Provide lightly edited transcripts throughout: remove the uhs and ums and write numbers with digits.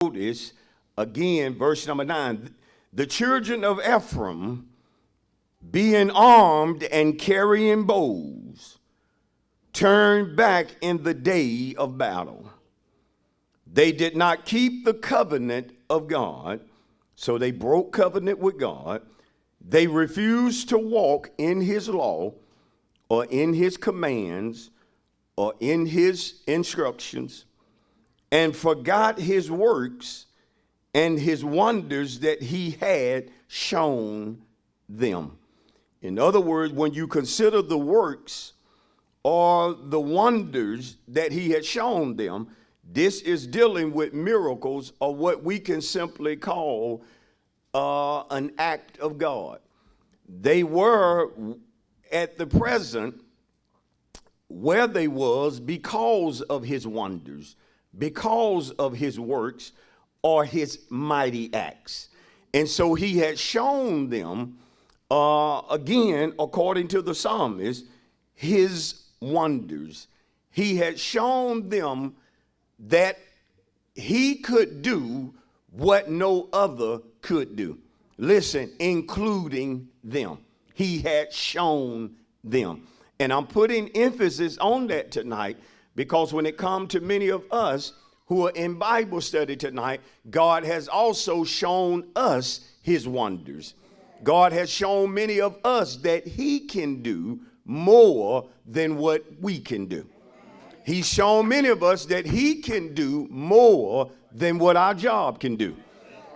Notice again, verse number 9. The children of Ephraim, being armed and carrying bows, turned back in the day of battle. They did not keep the covenant of God, so they broke covenant with God. They refused to walk in his law or in his commands or in his instructions, and forgot his works and his wonders that he had shown them. In other words, when you consider the works or the wonders that he had shown them, this is dealing with miracles, or what we can simply call an act of God. They were at the present where they was because of his wonders, because of his works or his mighty acts. And so he had shown them, again, according to the psalmist, his wonders. He had shown them that he could do what no other could do. Listen, including them. He had shown them. And I'm putting emphasis on that tonight, because when it comes to many of us who are in Bible study tonight, God has also shown us his wonders. God has shown many of us that he can do more than what we can do. He's shown many of us that he can do more than what our job can do.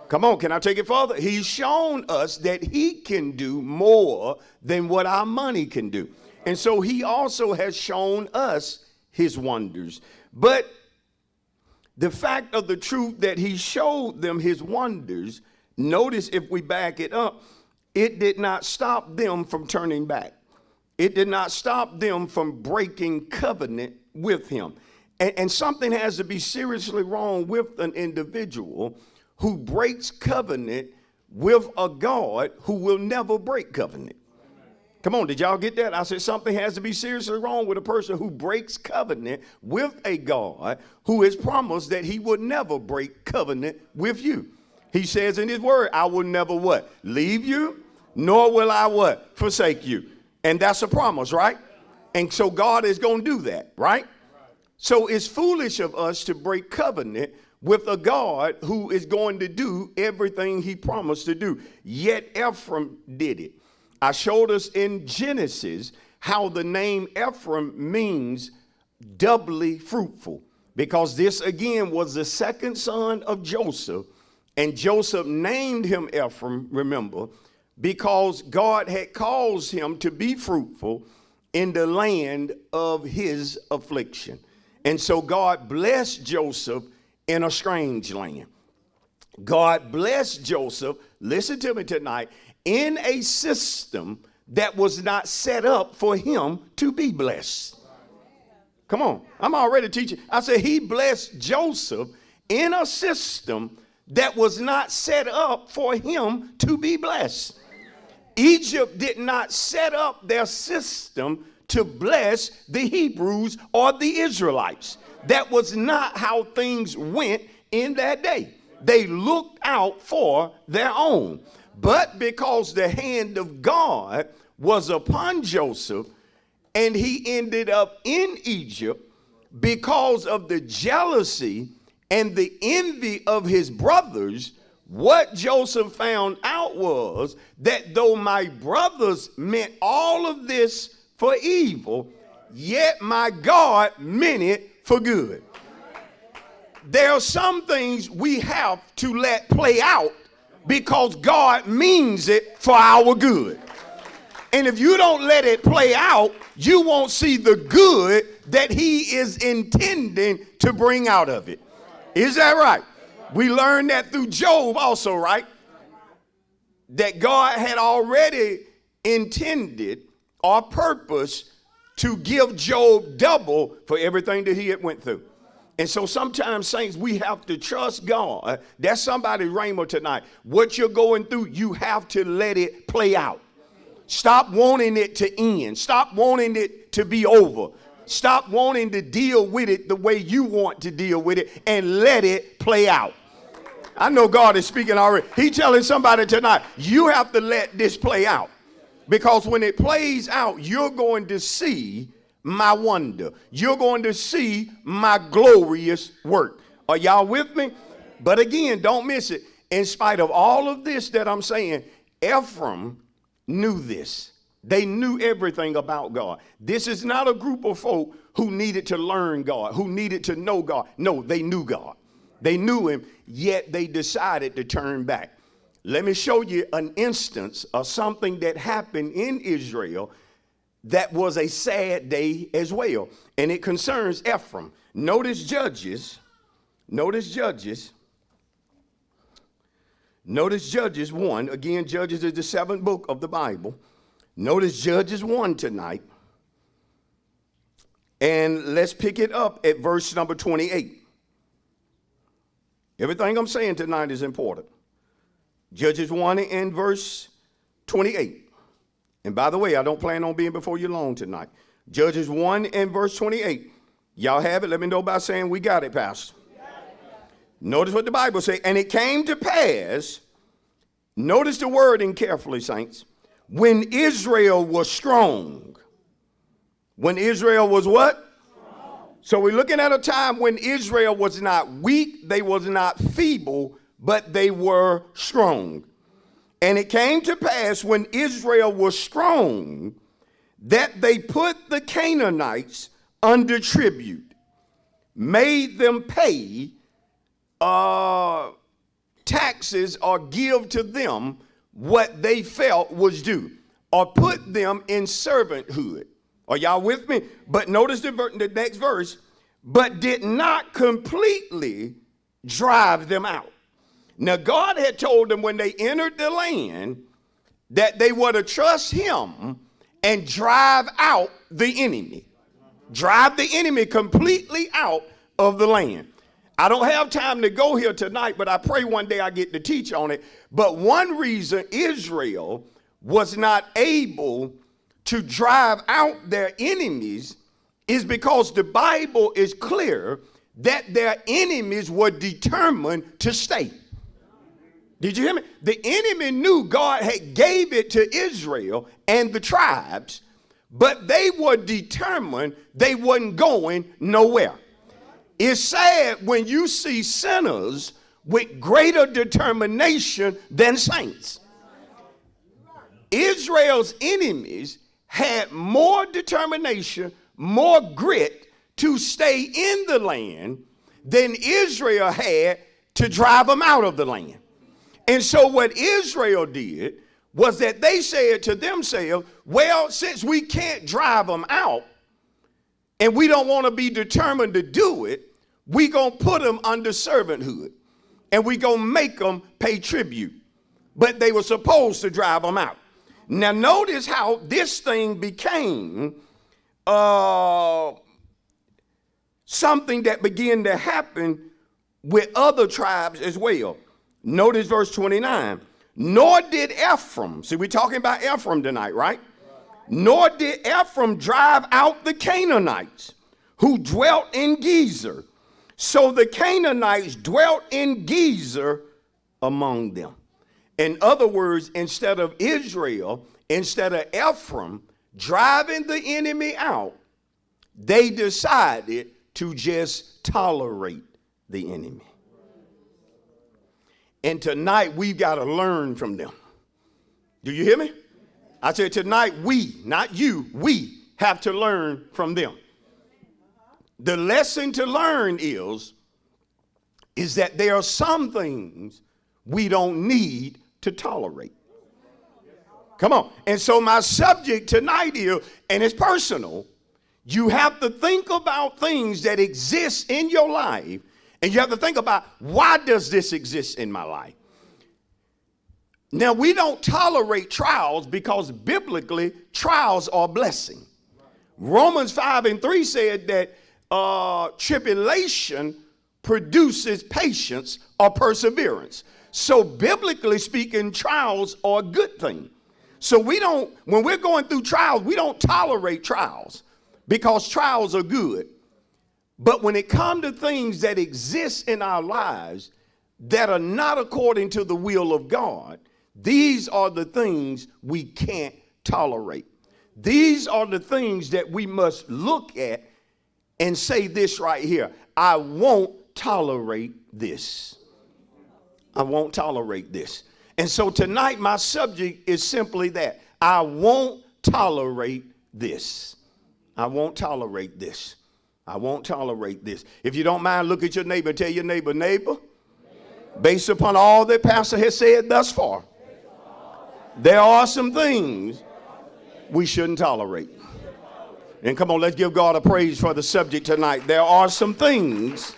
Come on, can I take it further? He's shown us that he can do more than what our money can do. And so he also has shown us his wonders. But the fact of the truth that he showed them his wonders, notice if we back it up, it did not stop them from turning back. It did not stop them from breaking covenant with him. And something has to be seriously wrong with an individual who breaks covenant with a God who will never break covenant. Come on, did y'all get that? I said something has to be seriously wrong with a person who breaks covenant with a God who has promised that he would never break covenant with you. He says in his word, I will never what? Leave you, nor will I what? Forsake you. And that's a promise, right? And so God is going to do that, right? So it's foolish of us to break covenant with a God who is going to do everything he promised to do. Yet Ephraim did it. I showed us in Genesis how the name Ephraim means doubly fruitful, because this again was the second son of Joseph, and Joseph named him Ephraim, remember, because God had caused him to be fruitful in the land of his affliction. And so God blessed Joseph in a strange land. God blessed Joseph, listen to me tonight, in a system that was not set up for him to be blessed. Come on, I'm already teaching. I said he blessed Joseph in a system that was not set up for him to be blessed. Egypt did not set up their system to bless the Hebrews or the Israelites. That was not how things went in that day. They looked out for their own. But because the hand of God was upon Joseph and he ended up in Egypt, because of the jealousy and the envy of his brothers, what Joseph found out was that though my brothers meant all of this for evil, yet my God meant it for good. There are some things we have to let play out because God means it for our good. And if you don't let it play out, you won't see the good that he is intending to bring out of it. Is that right? We learned that through Job also, right? That God had already intended or purposed to give Job double for everything that he had went through. And so sometimes, saints, we have to trust God. That's somebody's rhema tonight. What you're going through, you have to let it play out. Stop wanting it to end. Stop wanting it to be over. Stop wanting to deal with it the way you want to deal with it, and let it play out. I know God is speaking already. He's telling somebody tonight, you have to let this play out. Because when it plays out, you're going to see my wonder. You're going to see my glorious work. Are y'all with me? But again, don't miss it. In spite of all of this that I'm saying, Ephraim knew this. They knew everything about God. This is not a group of folk who needed to learn God, who needed to know God. No, they knew God. They knew him, yet they decided to turn back. Let me show you an instance of something that happened in Israel that was a sad day as well. And it concerns Ephraim. Notice Judges. Notice Judges 1. Again, Judges is the 7th book of the Bible. Notice Judges 1 tonight. And let's pick it up at verse number 28. Everything I'm saying tonight is important. Judges 1 and verse 28. And by the way, I don't plan on being before you long tonight. Judges 1 and verse 28. Y'all have it? Let me know by saying we got it, Pastor. Notice what the Bible says. And it came to pass, notice the wording carefully, saints, when Israel was strong. When Israel was what? So we're looking at a time when Israel was not weak, they was not feeble, but they were strong. And it came to pass when Israel was strong that they put the Canaanites under tribute, made them pay taxes or give to them what they felt was due, or put them in servanthood. Are y'all with me? But notice the next verse, but did not completely drive them out. Now, God had told them when they entered the land that they were to trust him and drive out the enemy. Drive the enemy completely out of the land. I don't have time to go here tonight, but I pray one day I get to teach on it. But one reason Israel was not able to drive out their enemies is because the Bible is clear that their enemies were determined to stay. Did you hear me? The enemy knew God had gave it to Israel and the tribes, but they were determined they wasn't going nowhere. It's sad when you see sinners with greater determination than saints. Israel's enemies had more determination, more grit to stay in the land than Israel had to drive them out of the land. And so what Israel did was that they said to themselves, well, since we can't drive them out and we don't want to be determined to do it, we going to put them under servanthood and we going to make them pay tribute. But they were supposed to drive them out. Now notice how this thing became something that began to happen with other tribes as well. Notice verse 29. Nor did Ephraim, see, we're talking about Ephraim tonight, right? Nor did Ephraim drive out the Canaanites who dwelt in Gezer. So the Canaanites dwelt in Gezer among them. In other words, instead of Israel, instead of Ephraim driving the enemy out, they decided to just tolerate the enemy. And tonight we've got to learn from them. Do you hear me? I said tonight we, not you, we have to learn from them. The lesson to learn is that there are some things we don't need to tolerate. Come on. And so my subject tonight is, and it's personal, you have to think about things that exist in your life, and you have to think about, why does this exist in my life? Now, we don't tolerate trials because biblically trials are a blessing. Romans 5:3 said that tribulation produces patience or perseverance. So biblically speaking, trials are a good thing. So when we're going through trials, we don't tolerate trials because trials are good. But when it comes to things that exist in our lives that are not according to the will of God, these are the things we can't tolerate. These are the things that we must look at and say this right here: I won't tolerate this. I won't tolerate this. And so tonight my subject is simply that: I won't tolerate this. I won't tolerate this. I won't tolerate this. If you don't mind, look at your neighbor. Tell your neighbor, neighbor, based upon all that Pastor has said thus far, there are some things we shouldn't tolerate. And come on, let's give God a praise for the subject tonight. There are some things,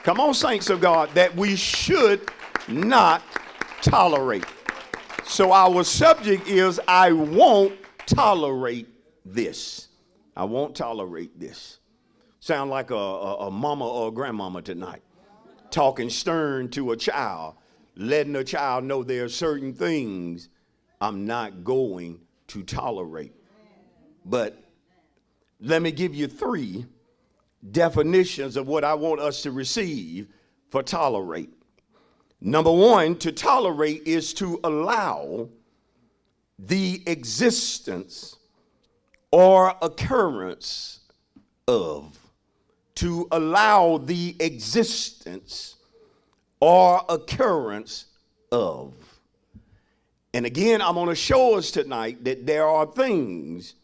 come on, saints of God, that we should not tolerate. So our subject is, I won't tolerate this. I won't tolerate this. Sound like a mama or a grandmama tonight, talking stern to a child, letting a child know there are certain things I'm not going to tolerate. But let me give you 3 definitions of what I want us to receive for tolerate. Number 1, to tolerate is to allow the existence or occurrence of. To allow the existence or occurrence of. And again, I'm going to show us tonight that there are things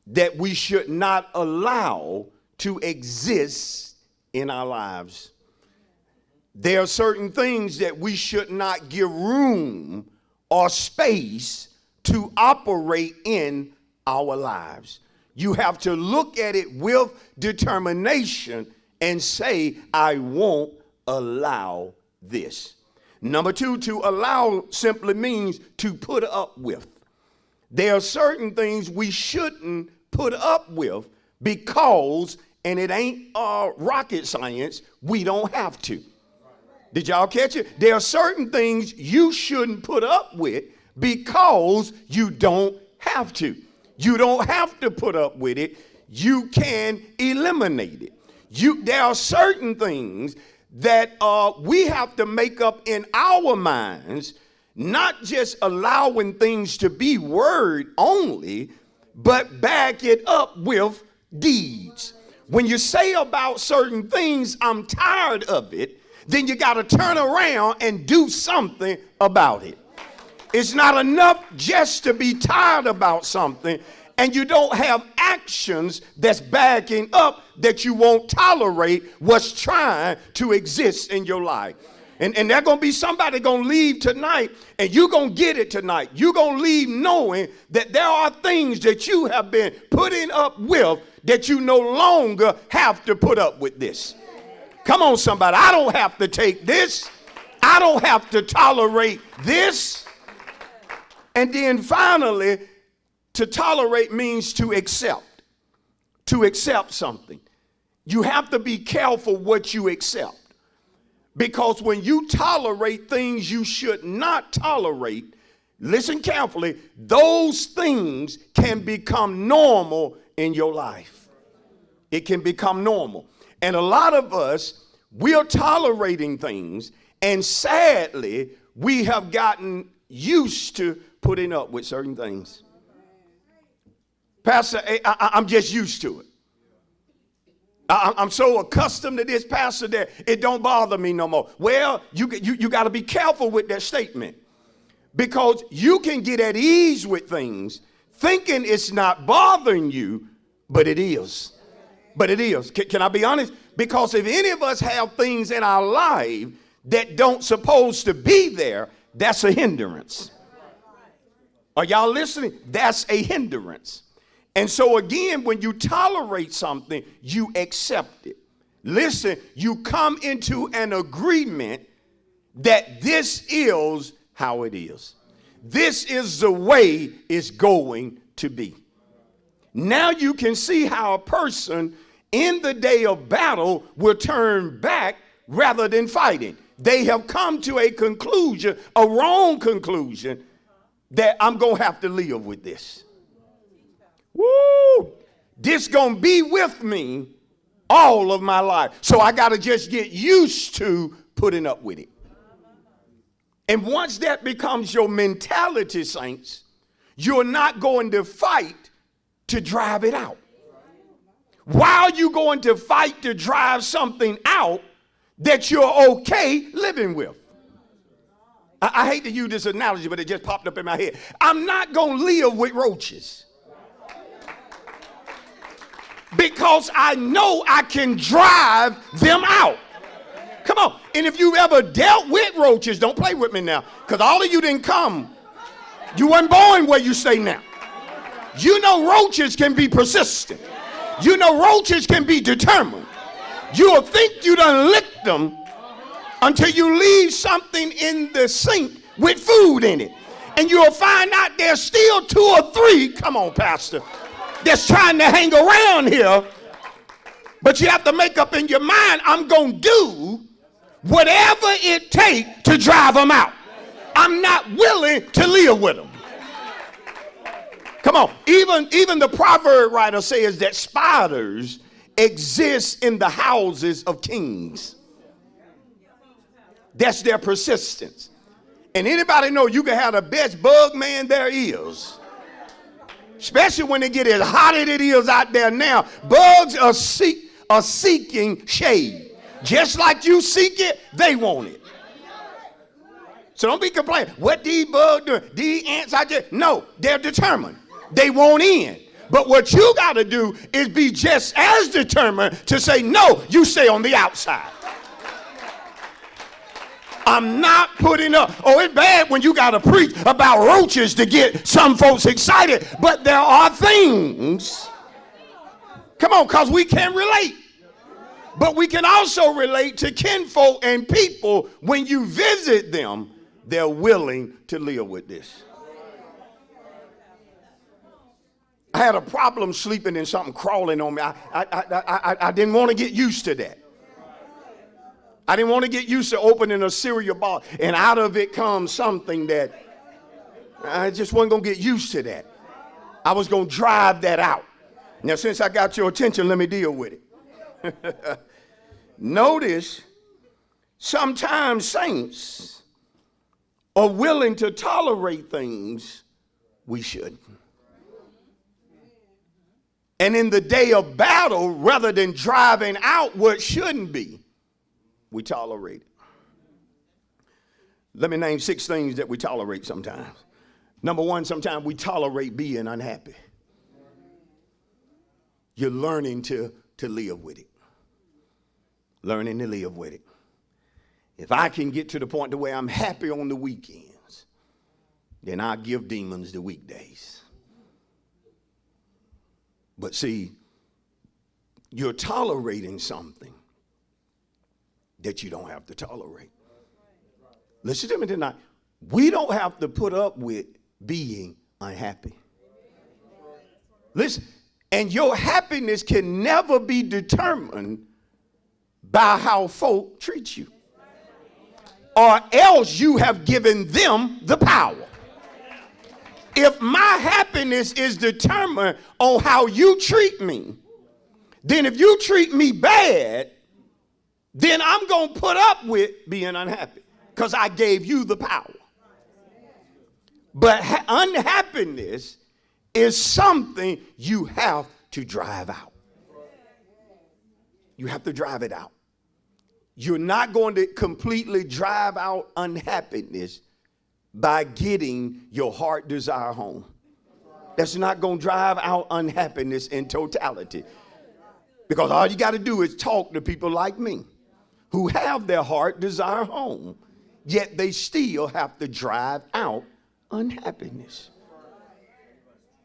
that we should not allow to exist in our lives. There are certain things that we should not give room or space to operate in our lives. You have to look at it with determination and say, I won't allow this. Number 2, to allow simply means to put up with. There are certain things we shouldn't put up with because, and it ain't rocket science, we don't have to. Did y'all catch it? There are certain things you shouldn't put up with because you don't have to. You don't have to put up with it. You can eliminate it. There are certain things that we have to make up in our minds, not just allowing things to be word only, but back it up with deeds. When you say about certain things, I'm tired of it, then you got to turn around and do something about it. It's not enough just to be tired about something and you don't have actions that's backing up that you won't tolerate what's trying to exist in your life. And there's going to be somebody going to leave tonight, and you're going to get it tonight. You're going to leave knowing that there are things that you have been putting up with that you no longer have to put up with this. Come on, somebody. I don't have to take this. I don't have to tolerate this. And then finally, to tolerate means to accept something. You have to be careful what you accept. Because when you tolerate things you should not tolerate, listen carefully, those things can become normal in your life. It can become normal. And a lot of us, we are tolerating things, and sadly, we have gotten used to putting up with certain things. Pastor, I'm just used to it. I'm so accustomed to this, Pastor, that it don't bother me no more. Well, you got to be careful with that statement, because you can get at ease with things thinking it's not bothering you, but it is. But it is. Can I be honest? Because if any of us have things in our life that don't supposed to be there, that's a hindrance. Are y'all listening? That's a hindrance. And so again, when you tolerate something, you accept it. Listen, you come into an agreement that this is how it is. This is the way it's going to be. Now you can see how a person in the day of battle will turn back rather than fighting. They have come to a conclusion, a wrong conclusion, that I'm going to have to live with this. Woo! This going to be with me all of my life. So I got to just get used to putting up with it. And once that becomes your mentality, saints, you're not going to fight to drive it out. Why are you going to fight to drive something out that you're okay living with? I hate to use this analogy, but it just popped up in my head. I'm not going to live with roaches because I know I can drive them out. Come on. And if you've ever dealt with roaches, don't play with me now, because all of you didn't come. You weren't born where you stay now. You know roaches can be persistent. You know roaches can be determined. You'll think you done licked them until you leave something in the sink with food in it. And you'll find out there's still 2 or 3, come on, Pastor, that's trying to hang around here. But you have to make up in your mind, I'm going to do whatever it takes to drive them out. I'm not willing to live with them. Come on. Even the proverb writer says that spiders exist in the houses of kings. That's their persistence. And anybody know you can have the best bug man there is. Especially when they get as hot as it is out there now. Bugs are seeking shade. Just like you seek it, they want it. So don't be complaining. What these bugs doing? These ants out there? No, they're determined. They want in. But what you got to do is be just as determined to say, no, you stay on the outside. I'm not putting up. Oh, it's bad when you got to preach about roaches to get some folks excited. But there are things. Come on, because we can relate. But we can also relate to kinfolk and people. When you visit them, they're willing to live with this. I had a problem sleeping in something crawling on me. I didn't want to get used to that. I didn't want to get used to opening a cereal box and out of it comes something that I just wasn't going to get used to that. I was going to drive that out. Now, since I got your attention, let me deal with it. Notice sometimes saints are willing to tolerate things we shouldn't. And in the day of battle, rather than driving out what shouldn't be, we tolerate it. Let me name 6 things that we tolerate sometimes. Number 1, sometimes we tolerate being unhappy. You're learning to live with it. Learning to live with it. If I can get to the point to where I'm happy on the weekends, then I'll give demons the weekdays. But see, you're tolerating something that you don't have to tolerate. Listen to me tonight. We don't have to put up with being unhappy. Listen, and your happiness can never be determined by how folk treat you. Or else you have given them the power. If my happiness is determined on how you treat me, then if you treat me bad, then I'm going to put up with being unhappy because I gave you the power. But unhappiness is something you have to drive out. You have to drive it out. You're not going to completely drive out unhappiness by getting your heart desire home. That's not going to drive out unhappiness in totality. Because all you got to do is talk to people like me who have their heart desire home, yet they still have to drive out unhappiness.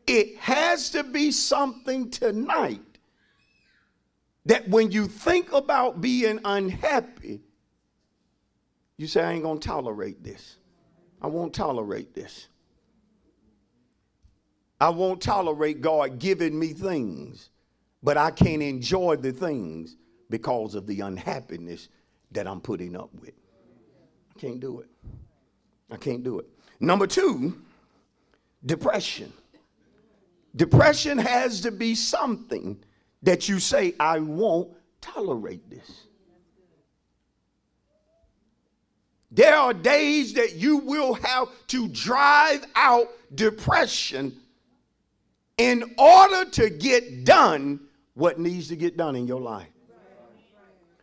It has to be something tonight that when you think about being unhappy, you say, I ain't going to tolerate this. I won't tolerate this. I won't tolerate God giving me things, but I can't enjoy the things because of the unhappiness that I'm putting up with. I can't do it. I can't do it. Number 2, depression. Depression has to be something that you say, I won't tolerate this. There are days that you will have to drive out depression in order to get done what needs to get done in your life.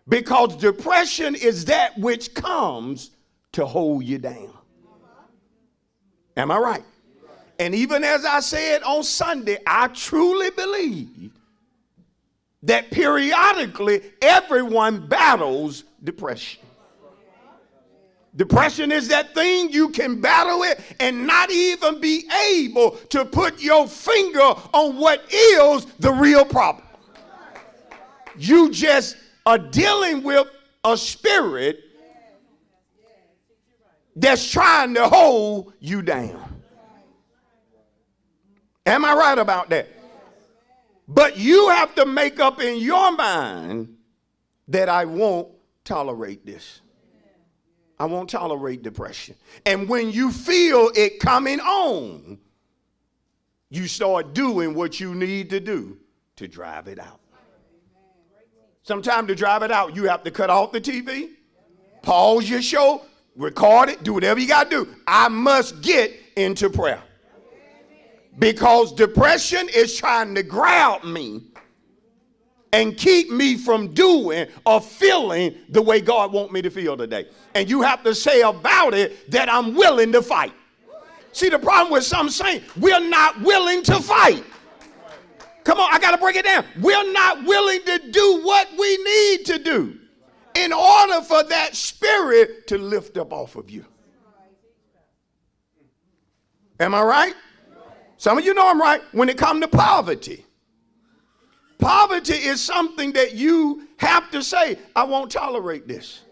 Because depression is that which comes to hold you down. Am I right? And even as I said on Sunday, I truly believe that periodically everyone battles depression. Depression is that thing you can battle it and not even be able to put your finger on what is the real problem. You just are dealing with a spirit that's trying to hold you down. Am I right about that? But you have to make up in your mind that I won't tolerate this. I won't tolerate depression. And when you feel it coming on, you start doing what you need to do to drive it out. Sometimes to drive it out, you have to cut off the TV, pause your show, record it, do whatever you got to do. I must get into prayer. Because depression is trying to grab me and keep me from doing or feeling the way God wants me to feel today. And you have to say about it that I'm willing to fight. See, the problem with some saints, we're not willing to fight. Come on, I got to break it down. We're not willing to do what we need to do in order for that spirit to lift up off of you. Am I right? Some of you know I'm right. When it comes to poverty, poverty is something that you have to say, I won't tolerate this.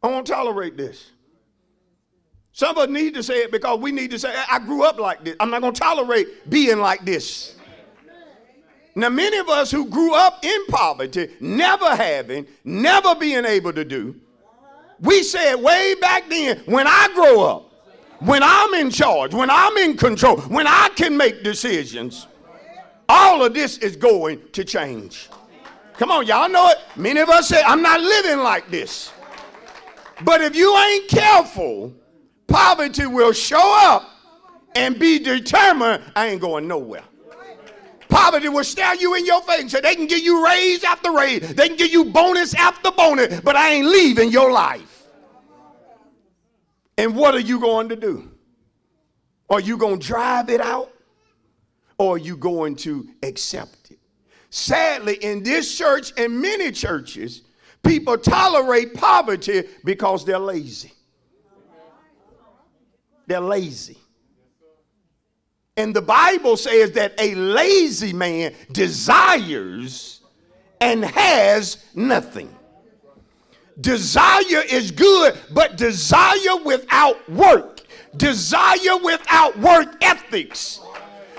I won't tolerate this. Some of us need to say it because we need to say, I grew up like this. I'm not going to tolerate being like this. Now, many of us who grew up in poverty, never having, never being able to do, we said way back then, when I grow up, when I'm in charge, when I'm in control, when I can make decisions, all of this is going to change. Come on, y'all know it. Many of us say, I'm not living like this. But if you ain't careful, poverty will show up and be determined, I ain't going nowhere. Poverty will stare you in your face and say, they can give you raise after raise. They can give you bonus after bonus, but I ain't leaving your life. And what are you going to do? Are you going to drive it out? Or are you going to accept it? Sadly, in this church and many churches, people tolerate poverty because they're lazy. They're lazy. And the Bible says that a lazy man desires and has nothing. Desire is good, but desire without work, desire without work ethics,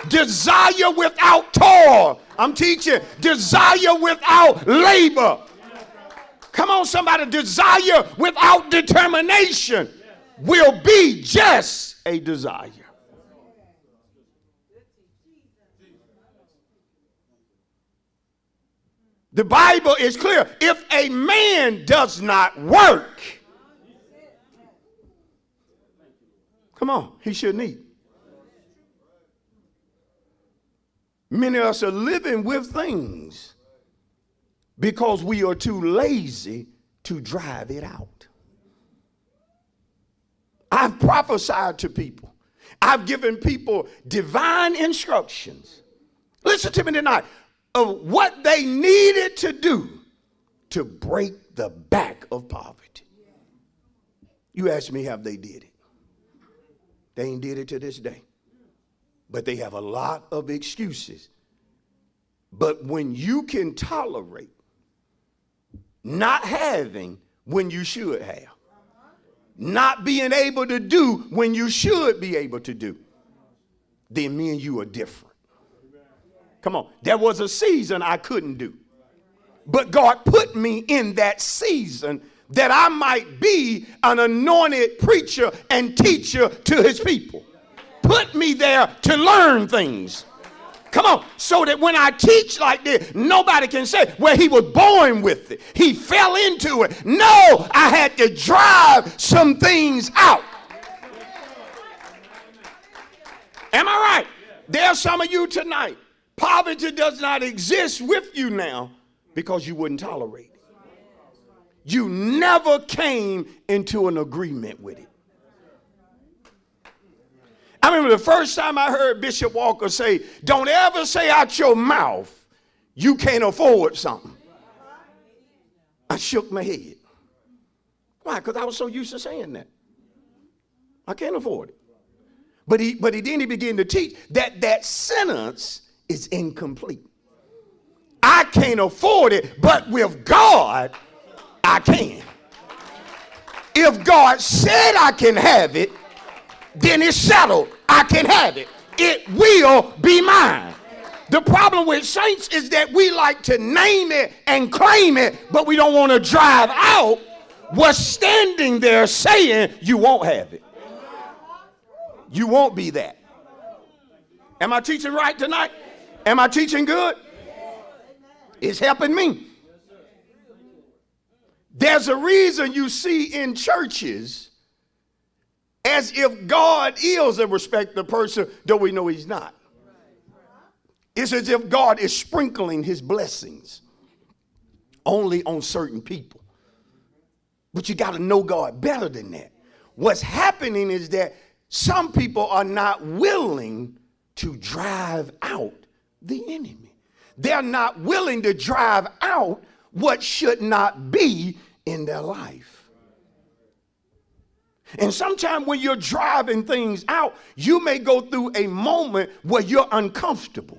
desire without toil, I'm teaching, desire without labor. Come on, somebody, desire without determination will be just a desire. The Bible is clear. If a man does not work, come on, he shouldn't eat. Many of us are living with things because we are too lazy to drive it out. I've prophesied to people. I've given people divine instructions. Listen to me tonight. Of what they needed to do to break the back of poverty. You ask me, have they did it? They ain't did it to this day. But they have a lot of excuses. But when you can tolerate not having when you should have, not being able to do when you should be able to do, then me and you are different. Come on. There was a season I couldn't do. But God put me in that season that I might be an anointed preacher and teacher to his people. Put me there to learn things. Come on. So that when I teach like this, nobody can say, well, he was born with it. He fell into it. No, I had to drive some things out. Am I right? There are some of you tonight. Poverty does not exist with you now because you wouldn't tolerate it. You never came into an agreement with it. I remember the first time I heard Bishop Walker say, don't ever say out your mouth, you can't afford something. I shook my head. Why? Because I was so used to saying that. I can't afford it. But then he began to teach that sentence is incomplete. I can't afford it, but with God, I can. If God said I can have it, then it's settled. I can have it. It will be mine. The problem with saints is that we like to name it and claim it, but we don't want to drive out what's standing there saying you won't have it. You won't be that. Am I teaching right tonight? Am I teaching good? It's helping me. There's a reason you see in churches as if God is a respecter person, though we know he's not. It's as if God is sprinkling his blessings only on certain people. But you got to know God better than that. What's happening is that some people are not willing to drive out the enemy. They're not willing to drive out what should not be in their life. And sometimes when you're driving things out, you may go through a moment where you're uncomfortable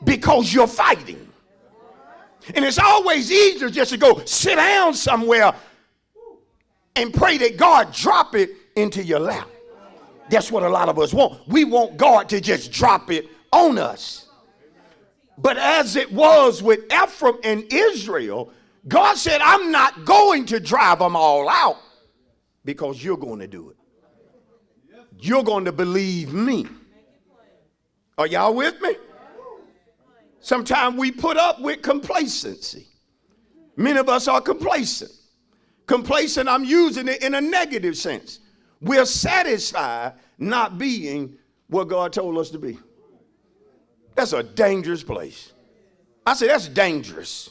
because you're fighting. And it's always easier just to go sit down somewhere and pray that God drop it into your lap. That's what a lot of us want. We want God to just drop it on us. But as it was with Ephraim and Israel, God said, I'm not going to drive them all out because you're going to do it. You're going to believe me. Are y'all with me? Sometimes we put up with complacency. Many of us are complacent. Complacent, I'm using it in a negative sense. We're satisfied not being what God told us to be. That's a dangerous place. I say that's dangerous.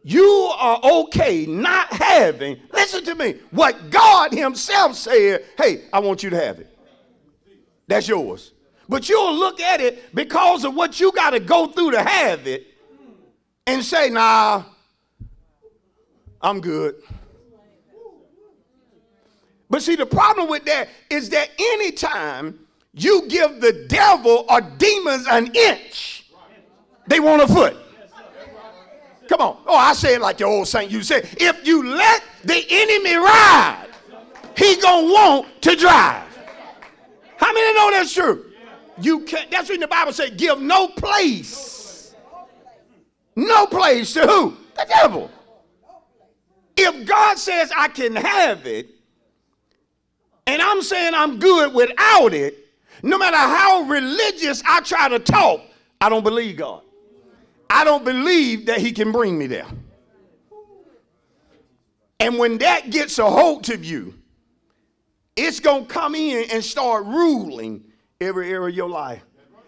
You are okay not having, listen to me, what God himself said, hey, I want you to have it. That's yours. But you'll look at it because of what you got to go through to have it and say, nah, I'm good. But see, the problem with that is that anytime you give the devil or demons an inch, they want a foot. Come on. Oh, I say it like the old saint. You say, if you let the enemy ride, he gonna want to drive. How many know that's true? You can't. That's what the Bible says. Give no place. No place to who? The devil. If God says I can have it, and I'm saying I'm good without it, no matter how religious I try to talk, I don't believe God. I don't believe that he can bring me there. And when that gets a hold of you, it's going to come in and start ruling every area of your life.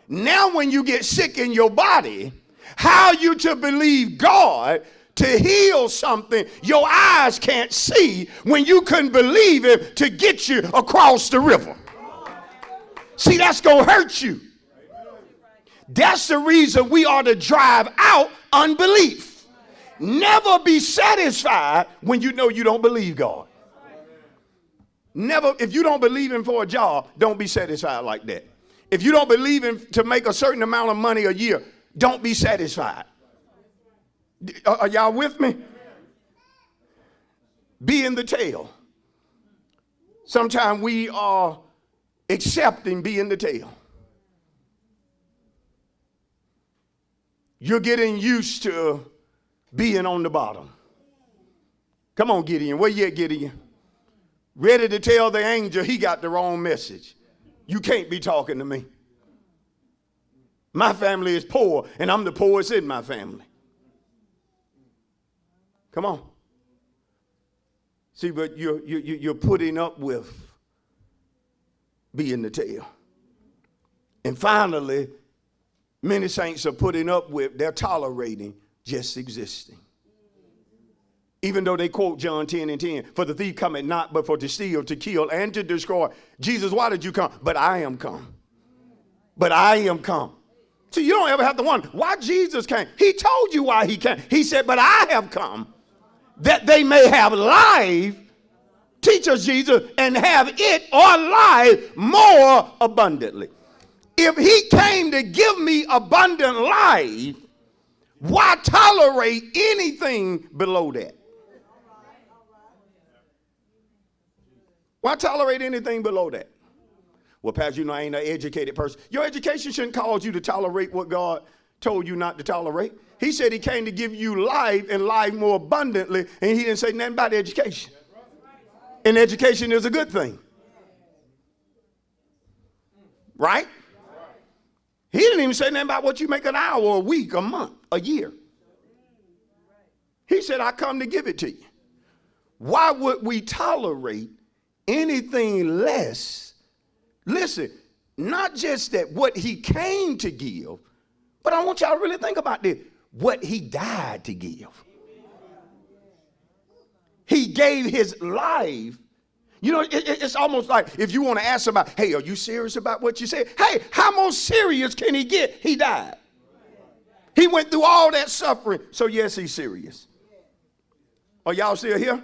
Now when you get sick in your body, how are you to believe God to heal something your eyes can't see when you couldn't believe him to get you across the river? See, that's going to hurt you. That's the reason we ought to drive out unbelief. Never be satisfied when you know you don't believe God. Never, if you don't believe him for a job, don't be satisfied like that. If you don't believe him to make a certain amount of money a year, don't be satisfied. Are y'all with me? Be in the tail. Sometimes we are accepting being the tail. You're getting used to being on the bottom. Come on, Gideon. Where you at, Gideon? Ready to tell the angel he got the wrong message. You can't be talking to me. My family is poor, and I'm the poorest in my family. Come on. See, but you're putting up with being the tail. And finally, many saints are putting up with, they're tolerating just existing. Even though they quote John 10:10, for the thief cometh not but for to steal, to kill, and to destroy. Jesus, why did you come? But I am come. But I am come. So you don't ever have to wonder why Jesus came. He told you why he came. He said, but I have come that they may have life, teach us Jesus, and have it or life more abundantly. If he came to give me abundant life, why tolerate anything below that? Why tolerate anything below that? Well, Pastor, you know I ain't an educated person. Your education shouldn't cause you to tolerate what God told you not to tolerate. He said he came to give you life and life more abundantly, and he didn't say nothing about education. And education is a good thing. Right? He didn't even say nothing about what you make an hour, a week, a month, a year. He said, I come to give it to you. Why would we tolerate anything less? Listen, not just that what he came to give, but I want y'all to really think about this. What he died to give. He gave his life. You know, it's almost like if you want to ask somebody, hey, are you serious about what you said? Hey, how more serious can he get? He died. He went through all that suffering. So yes, he's serious. Are y'all still here?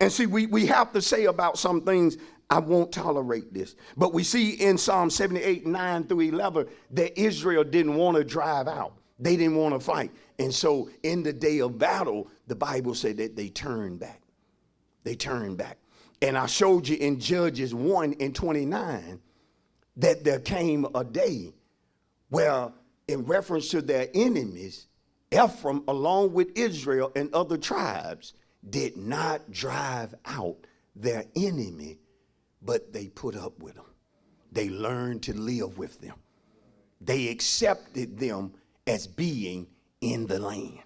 And see, we have to say about some things, I won't tolerate this. But we see in Psalm 78, 9 through 11, that Israel didn't want to drive out. They didn't want to fight. And so in the day of battle, the Bible said that they turned back. They turned back. And I showed you in Judges 1 and 29 that there came a day where, in reference to their enemies, Ephraim, along with Israel and other tribes, did not drive out their enemy, but they put up with them. They learned to live with them. They accepted them as being in the land.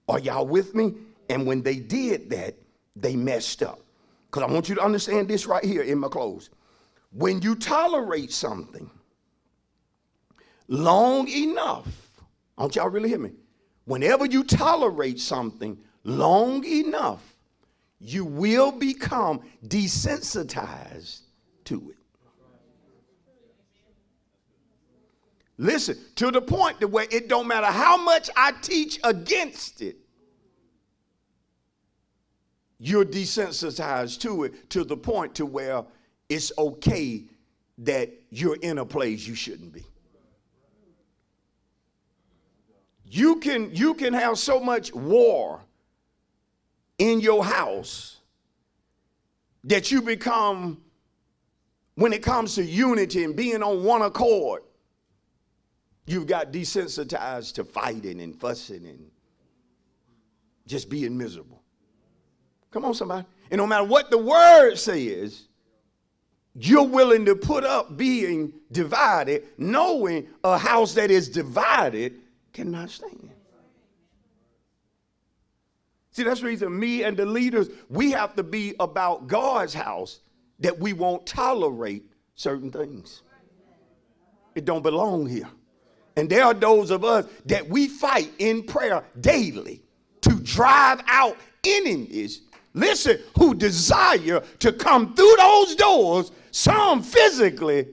Are y'all with me? And when they did that, they messed up. Because I want you to understand this right here in my close. When you tolerate something long enough, I want y'all to really hear me. Whenever you tolerate something long enough, you will become desensitized to it. Listen, to the point to where it don't matter how much I teach against it, you're desensitized to it, to the point to where it's okay that you're in a place you shouldn't be. You can have so much war in your house that you become, when it comes to unity and being on one accord, you've got desensitized to fighting and fussing and just being miserable. Come on, somebody. And no matter what the word says, you're willing to put up being divided, knowing a house that is divided cannot stand. See, that's the reason me and the leaders, we have to be about God's house, that we won't tolerate certain things. It don't belong here. And there are those of us that we fight in prayer daily to drive out enemies, listen, who desire to come through those doors, some physically,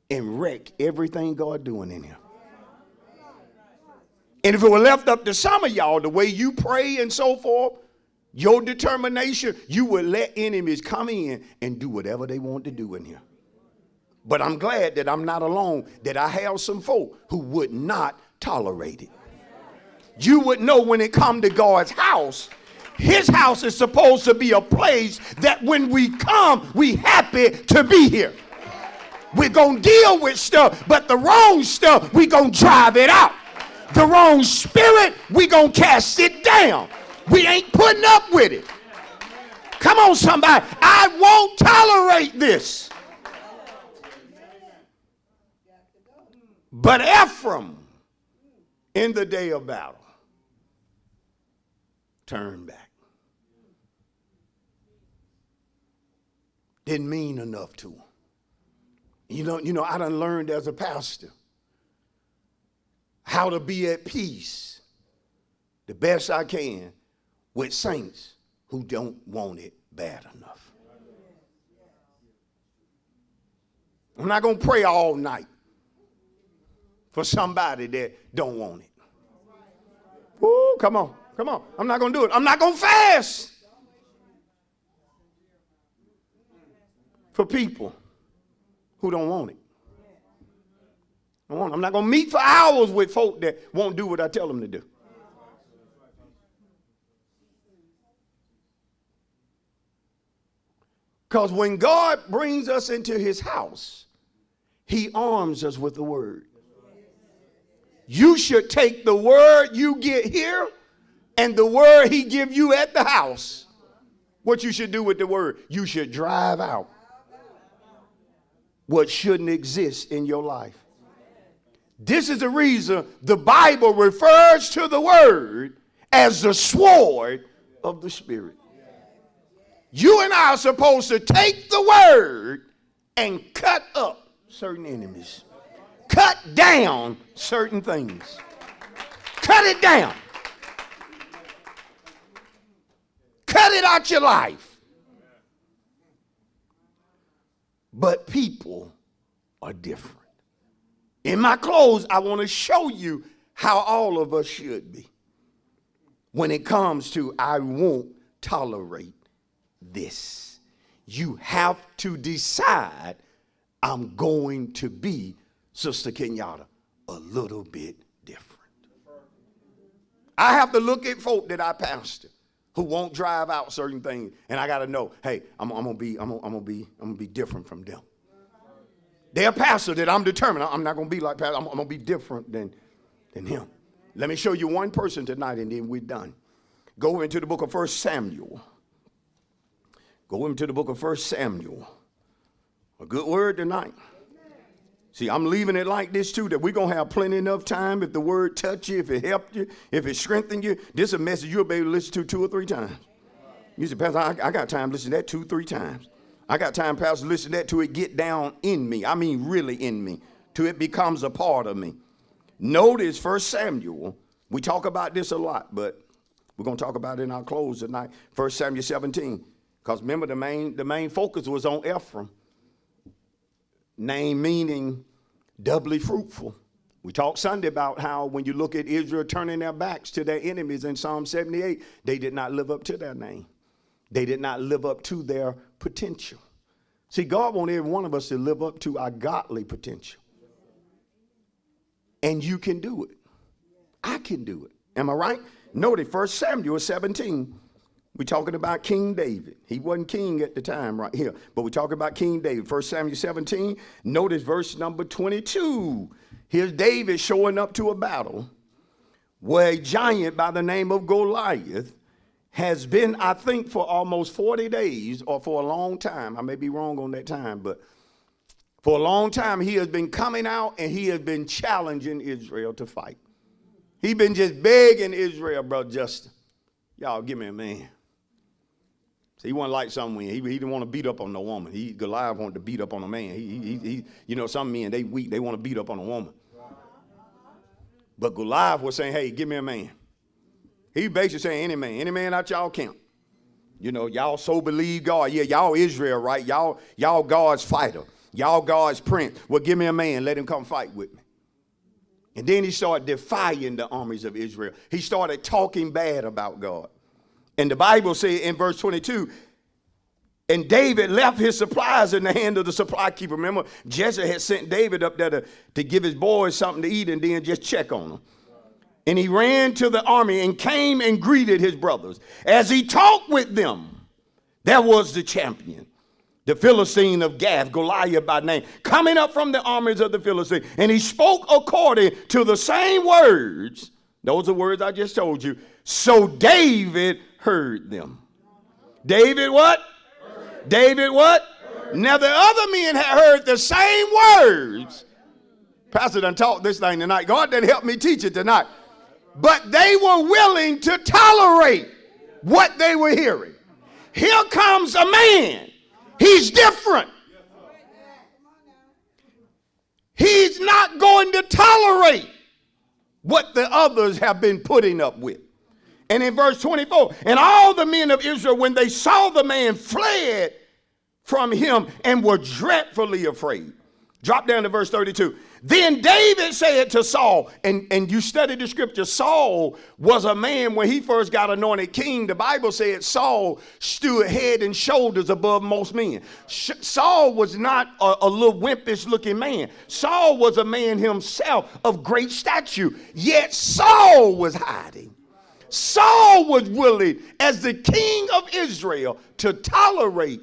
and wreck everything God doing in here. And if it were left up to some of y'all, the way you pray and so forth, your determination, you would let enemies come in and do whatever they want to do in here. But I'm glad that I'm not alone, that I have some folk who would not tolerate it. You would know when it come to God's house, his house is supposed to be a place that when we come, we happy to be here. We're going to deal with stuff, but the wrong stuff, we're going to drive it out. The wrong spirit, we're going to cast it down. We ain't putting up with it. Come on, somebody. I won't tolerate this. But Ephraim, in the day of battle, turned back. Didn't mean enough to him. You know, I done learned as a pastor how to be at peace the best I can with saints who don't want it bad enough. I'm not going to pray all night for somebody that don't want it. Woo, come on. I'm not going to do it. I'm not going to fast for people who don't want it. I'm not going to meet for hours with folk that won't do what I tell them to do. Because when God brings us into his house, he arms us with the word. You should take the word you get here and the word he give you at the house. What you should do with the word, you should drive out what shouldn't exist in your life. This is the reason the Bible refers to the word as the sword of the Spirit. You and I are supposed to take the word and cut up certain enemies. Cut down certain things. Cut it down. Cut it out your life. But people are different. In my close, I want to show you how all of us should be when it comes to I won't tolerate this. You have to decide I'm going to be, Sister Kenyatta, a little bit different. I have to look at folk that I pastor who won't drive out certain things, and I got to know, hey, I'm gonna be different from them. They're a pastor that I'm determined I'm not gonna be like pastor. I'm gonna be different than him. Let me show you one person tonight, and then we're done. Go into the book of 1 Samuel. Go into the book of 1 Samuel. A good word tonight. See, I'm leaving it like this too, that we're going to have plenty enough time if the word touch you, if it helped you, if it strengthened you. This is a message you'll be able to listen to 2 or 3 times. You say, Pastor, I got time to listen to that 2 or 3 times. I got time, Pastor, to listen to that till it get down in me. I mean really in me, till it becomes a part of me. Notice 1 Samuel. We talk about this a lot, but we're going to talk about it in our close tonight. 1 Samuel 17. Because remember, the main focus was on Ephraim. Name meaning doubly fruitful. We talked Sunday about how when you look at Israel turning their backs to their enemies in Psalm 78, they did not live up to their name. They did not live up to their potential. See, God wants every one of us to live up to our godly potential. And you can do it. I can do it. Am I right? Notice 1 Samuel 17. We're talking about King David. He wasn't king at the time right here, but we're talking about King David. 1 Samuel 17, notice verse number 22. Here's David showing up to a battle where a giant by the name of Goliath has been, I think, for almost 40 days or for a long time. I may be wrong on that time, but for a long time he has been coming out and he has been challenging Israel to fight. He's been just begging Israel, Brother Justin, y'all give me a man. So he wasn't like some men. He didn't want to beat up on no woman. Goliath wanted to beat up on a man. You know, some men, they weak. They want to beat up on a woman. But Goliath was saying, hey, give me a man. He basically saying, any man out y'all camp. You know, y'all so believe God. Yeah, y'all Israel, right? Y'all God's fighter. Y'all God's prince. Well, give me a man. Let him come fight with me. And then he started defying the armies of Israel. He started talking bad about God. And the Bible says in verse 22, and David left his supplies in the hand of the supply keeper. Remember, Jesse had sent David up there to give his boys something to eat and then just check on them. And he ran to the army and came and greeted his brothers. As he talked with them, there was the champion, the Philistine of Gath, Goliath by name, coming up from the armies of the Philistine. And he spoke according to the same words. Those are words I just told you. So David heard them. David what? David what? Now the other men had heard the same words Pastor done taught this thing tonight. God done helped me teach it tonight. But they were willing to tolerate what they were hearing. Here comes a man. He's different. He's not going to tolerate what the others have been putting up with. And in verse 24, and all the men of Israel, when they saw the man, fled from him and were dreadfully afraid. Drop down to verse 32. Then David said to Saul, and you study the scripture, Saul was a man when he first got anointed king. The Bible said Saul stood head and shoulders above most men. Saul was not a little wimpish looking man. Saul was a man himself of great stature. Yet Saul was hiding. Saul was willing, as the king of Israel, to tolerate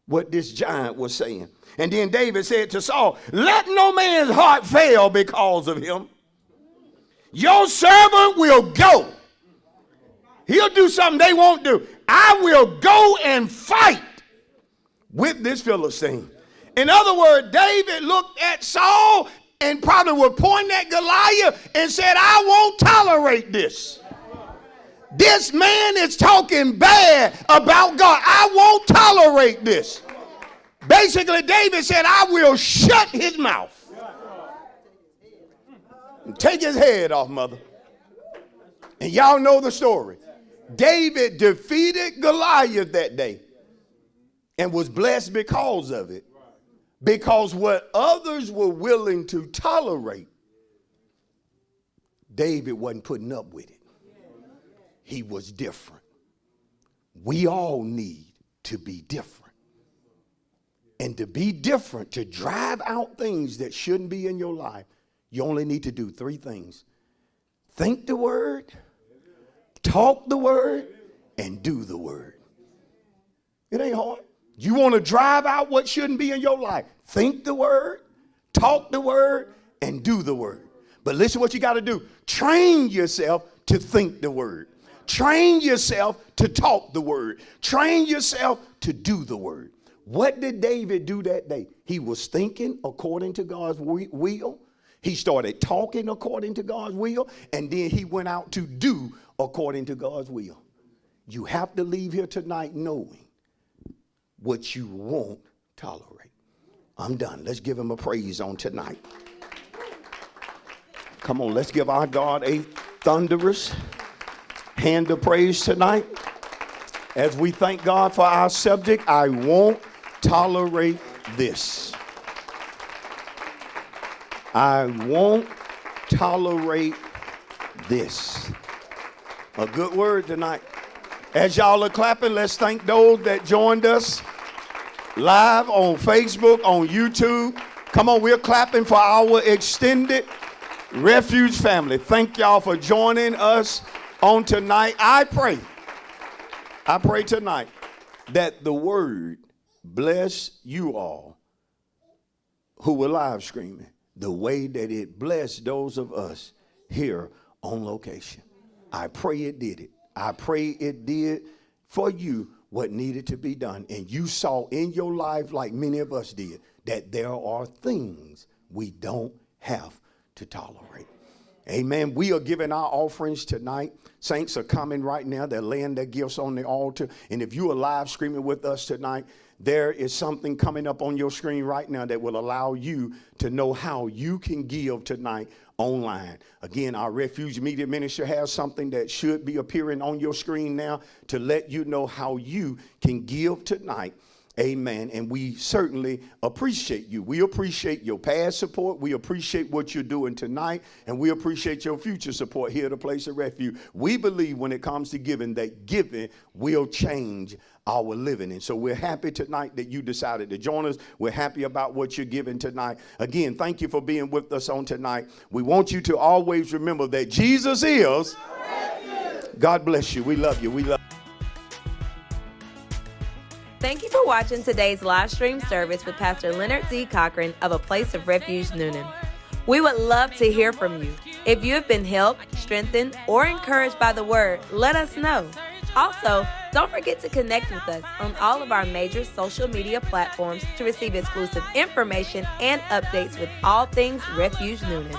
what this giant was saying. And then David said to Saul, let no man's heart fail because of him. Your servant will go. He'll do something they won't do. I will go and fight with this Philistine. In other words, David looked at Saul and probably would point at Goliath and said, I won't tolerate this. This man is talking bad about God. I won't tolerate this. Basically, David said, I will shut his mouth. And take his head off, mother. And y'all know the story. David defeated Goliath that day and was blessed because of it. Because what others were willing to tolerate, David wasn't putting up with it. He was different. We all need to be different. And to be different, to drive out things that shouldn't be in your life, you only need to do three things. Think the word, talk the word, and do the word. It ain't hard. You want to drive out what shouldn't be in your life. Think the word, talk the word, and do the word. But listen what you got to do. Train yourself to think the word. Train yourself to talk the word. Train yourself to do the word. What did David do that day? He was thinking according to God's will. He started talking according to God's will. And then he went out to do according to God's will. You have to leave here tonight knowing what you won't tolerate. I'm done. Let's give him a praise on tonight. Come on, let's give our God a thunderous hand of praise tonight. As we thank God for our subject, I won't tolerate this. I won't tolerate this. A good word tonight. As y'all are clapping, let's thank those that joined us live on Facebook, on YouTube. Come on, we're clapping for our extended Refuge family. Thank y'all for joining us on tonight. I pray tonight that the word bless you all who were live streaming the way that it blessed those of us here on location. I pray it did it. I pray it did for you what needed to be done. And you saw in your life, like many of us did, that there are things we don't have to tolerate. Amen. We are giving our offerings tonight. Saints are coming right now. They're laying their gifts on the altar. And if you are live streaming with us tonight, there is something coming up on your screen right now that will allow you to know how you can give tonight online. Again, our Refuge Media Ministry has something that should be appearing on your screen now to let you know how you can give tonight. Amen. And we certainly appreciate you. We appreciate your past support. We appreciate what you're doing tonight. And we appreciate your future support here at the Place of Refuge. We believe when it comes to giving, that giving will change our living. And so we're happy tonight that you decided to join us. We're happy about what you're giving tonight. Again, thank you for being with us on tonight. We want you to always remember that Jesus is. God bless you. We love you. We love you. Thank you for watching today's live stream service with Pastor Leonard D. Cochran of A Place of Refuge, Noonan. We would love to hear from you. If you have been helped, strengthened, or encouraged by the word, let us know. Also, don't forget to connect with us on all of our major social media platforms to receive exclusive information and updates with all things Refuge Noonan.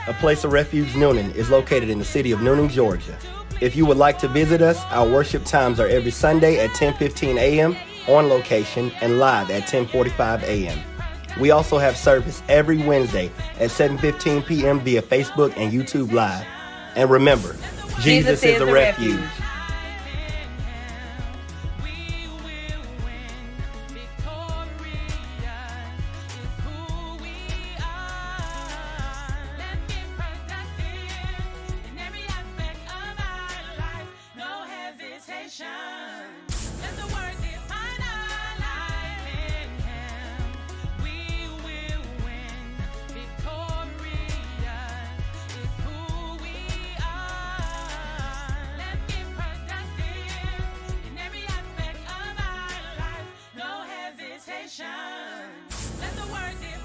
A Place of Refuge Noonan is located in the city of Noonan, Georgia. If you would like to visit us, our worship times are every Sunday at 10:15 a.m. on location and live at 10:45 a.m. We also have service every Wednesday at 7:15 p.m. via Facebook and YouTube Live. And remember, Jesus is a refuge. Let the word define our life in Him. We will win. Victorious is who we are. Let's get productive in every aspect of our life. No hesitation. Let the word define